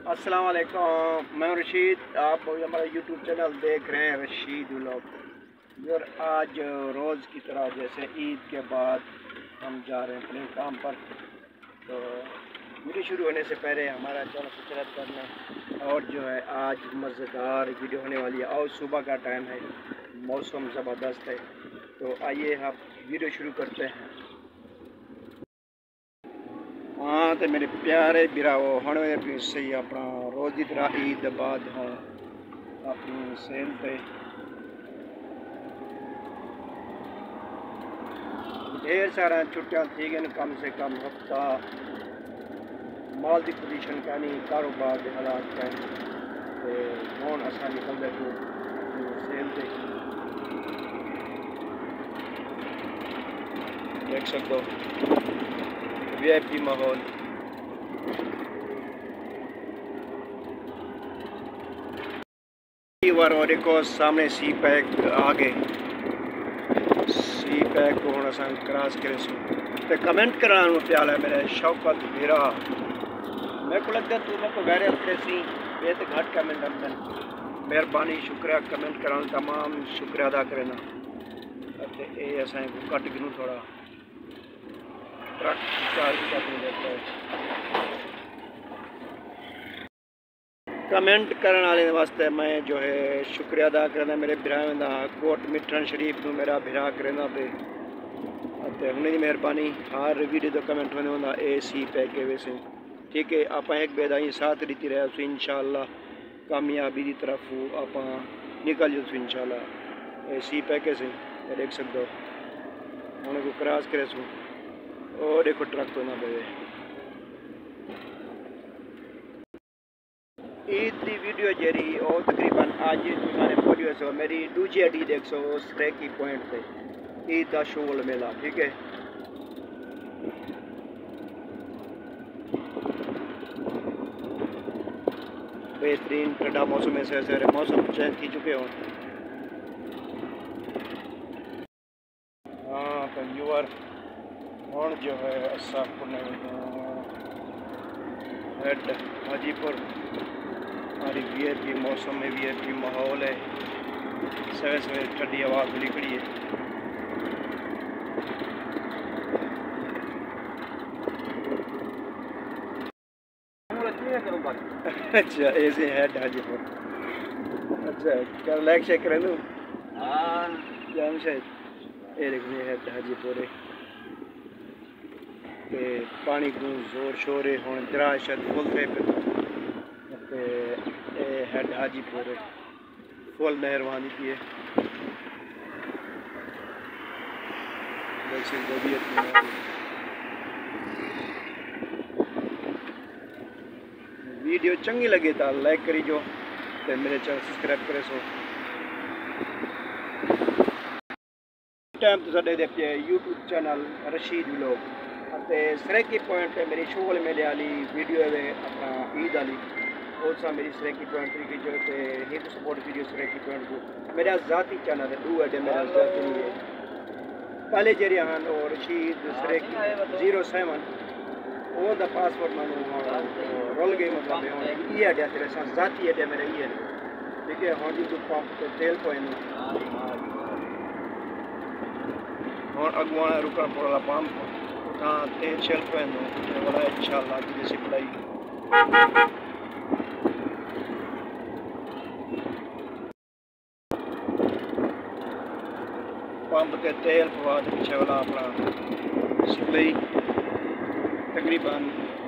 अस्सलाम वालेकुम, मैं रशीद। आप हमारा यूट्यूब चैनल देख रहे हैं रशीद व्लॉग। और आज रोज़ की तरह जैसे ईद के बाद हम जा रहे हैं अपने काम पर, तो वीडियो शुरू होने से पहले हमारा चैनल सब्सक्राइब करना। और जो है आज मज़ेदार वीडियो होने वाली है और सुबह का टाइम है, मौसम ज़बरदस्त है। तो आइए आप वीडियो शुरू करते हैं। हाँ तो मेरे प्यारे बिराओ हम सही अपना रोज़ की तरह ईद बाद हों अपनी सेल पे ढेर सारा छुट्टियां थी गई, कम से कम हफ्ता माल की पोजीशन का नहीं, कारोबार के हालात का हूँ असा निकलते तो सेल पे देख सकते हो VIP माहौल। और एक सामने सी पैक आ गए, सी पैक को हम अस क्रॉस करे तो कमेंट कराने प्याल है मेरे शौकत भीरा। मेरे को लगता तू मैं को गहरे अपने सी ये तो घट कमेंट अंदर मेहरबानी शुक्रिया कमेंट कराने तमाम शुक्रिया अदा करना। ये अस घट गिनू थोड़ा ट्रक चार्ज करने देता है। कमेंट करने वाले वास्ते मैं जो है शुक्रिया अदा करना मेरे भरावां दा। कोट मिठन शरीफ नूं मेरा भरा करना पे उन्हें की मेहरबानी। हर वीडियो तो कमेंट होने होंदा ए सी पैके वैसे ठीक है। आप एक बेदाई साथ रीति रहे सो इंशाअल्लाह कामयाबी की तरफ आप निकल जाओ इंशाअल्लाह। ए सी पैके से देख सकते हो उन्हें को क्रॉस करे सो और देखो ट्रक तो ना बजे। ईद की वीडियो जी और तकरीबन आज तुमने पहुंची सो मेरी दूसरी अड्डी देख सो स्ट्रेकी पॉइंट पे ईद का शोल मेला ठीक है। बेहतरीन ठंडा मौसम ऐसे ऐसे मौसम चेंज की चुके हो। हाँ तो यूर हूँ जो है असा हेड हाजीपुर हमारी VIP मौसम में VIP माहौल है। सवेरे सवेरे ठंडी हवा खुली खड़ी है। अच्छा ऐसे हेड हाजीपुर। अच्छा कर लाइक शेक करें लूँ जाम शायद ये देखने हेड हाजीपुर के पानी को जोर शोर हूँ दरा शायद फुल थे पे हेड हाजीपुर फुल मेहरबानी की है। वीडियो चंगी लगे तो लाइक करी जो ते मेरे चैनल सब्सक्राइब करे सो। टाइम तो साढ़े देखिए YouTube channel Rashid vlog Saraiki point पे मेरी शोल मेले वाली वीडियो है अपना ईद वाली और सा मेरी सरेकी पॉइंट की जो Hindu support video Saraiki point को मेरा ज़ाती चैनल है दू है मेरा ज़ाती नहीं है पहले जरिए हाँ और रशीद सरेकी 07 वो द पासवर्ड मैं रोल गई मतलब ये अड्डा तेरे साथ ज़ाती अड्डा मेरा ये ठीक है। हाँ जी तो पंप तेल पॉइंट और अगवा रुकना पड़ा पंप हाँ तेल शेल पहनो बड़ा इंशाल्लाह की जैसी पढ़ाई पंप के तेल पवा पीछे वाला अपना सिपलई तकरीबन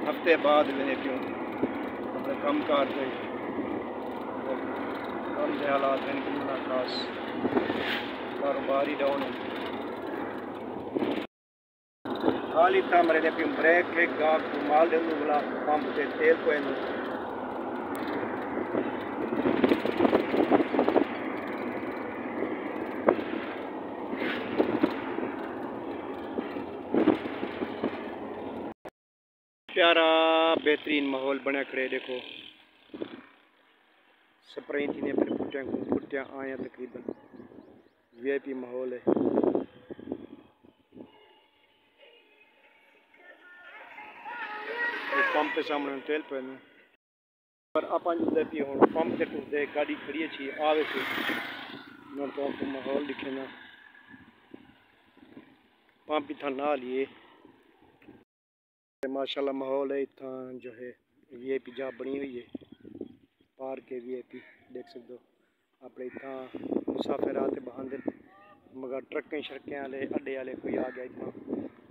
हफ्ते बाद मैंने क्यों अपने कम कार पे कम से हालात हैं खास कारोबार ही डाउन है। खाली था मेरे ने ब्रेक एक गाग माल देने वाला पंप से तेल को प्यारा बेहतरीन माहौल बना खड़े देखो स्प्रे थी फिर पुट्टियाँ आया तकरीबन VIP माहौल है। पंप के सामने तेल पे पर अपन जो पी हूँ पंप से टुरते गाड़ी खड़ी अच्छी आवे से तो आपको माहौल दिखे ना पंप इतना ना लिए माशाल्लाह माहौल है इतना जो है VIP जहाँ बनी हुई है पार्क के VIP देख सकते हो अपने इतना मुसाफिर आते बहाने मगर ट्रकें शरकें वाले अड्डे वाले कोई आ गया इतना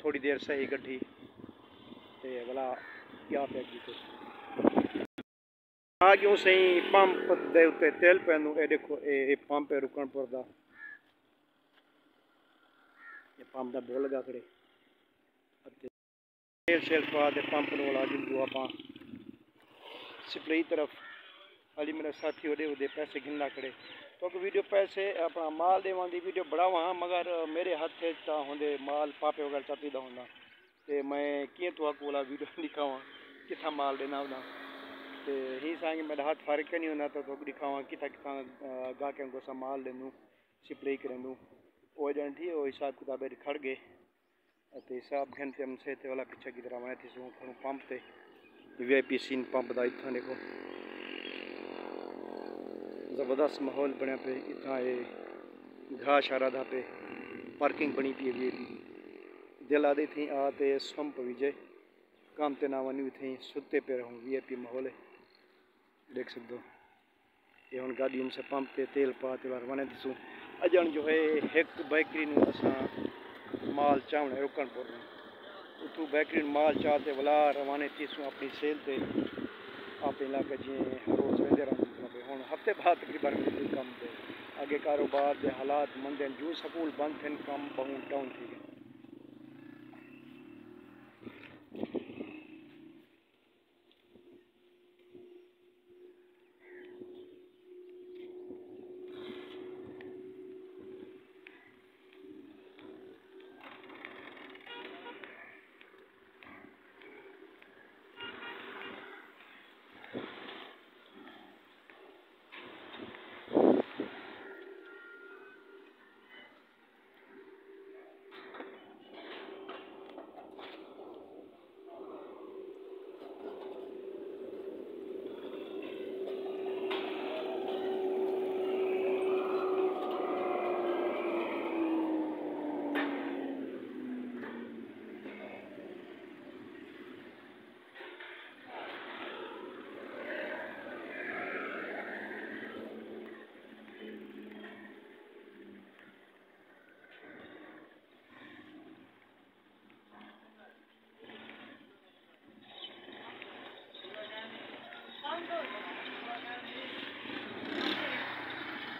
थोड़ी देर सही गड्डी ते भला क्या पे अगे आ क्यों सही पंप दे उत्ते तेल पैनू ए देखो ए पंप है रुकन पड़दा ये पंप दा बोर्ड लगा खड़े तेल शेल पा दे पंप नूं ला जिंदू आपां सिपली तरफ अली मेरा साथी ओडे ओडे पैसे गिनना खड़े तो वीडियो पैसे अपना माल देवां दी वीडियो बढ़ावां मगर मेरे हथ च होंदे माल पापे वगैरह चाती दा होंदा ते मैं किए तो कोला वीडियो दिखावां किथा माल देना होंदा ते ही सांगे मेरा हाथ फर्क नहीं होना तो दिखावा किथा किथा गाहकों को माल देनू सिपलाई करेंदू वो जानती वो हिसाब किताब खड़ गए हिसाब घंटे हम से वाला पीछे की तरह थी सू पंप से VIP सीन पंप का इतना देखो ज़बरदस्त माहौल बनया पे इतना ये घाह शारा दा पे पार्किंग बनी पी VIP दिल आदि थी आते संप विजय काम ते ना वनी थी सुते पे रहूँ VIP माहौल है देख सकते हो ये हम गाड़ी से पंप पे तेल पाते बार वने दिसूँ अजन जो है एक बेहतरीन असा माल चावने रुकन पड़ रहे उतू बेहतरीन माल चाहते वाला रवाने तीसू अपनी सेल ते आप इलाके जी रोज़ वेंदे रहते हूँ हफ्ते बाद तकरीबन कम थे आगे कारोबार के हालात मंदे जू स्कूल बंद थे कम बहुत डाउन थी गए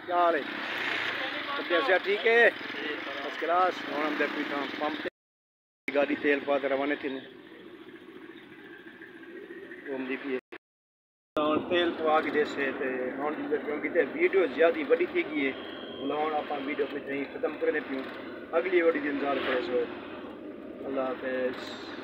क्या हाल है तबियत ठीक है फर्स्ट क्लास हूँ हम पीछा पंप गाड़ी तेल पा रवाने थी घूमती पी तेल पवा के जैसे क्योंकि वीडियो ज़्यादा बड़ी थी गई है हम आप वीडियो पे ख़त्म करने पियूँ अगली वीडियो इंतजार करे सो अल्लाह हाफिज़।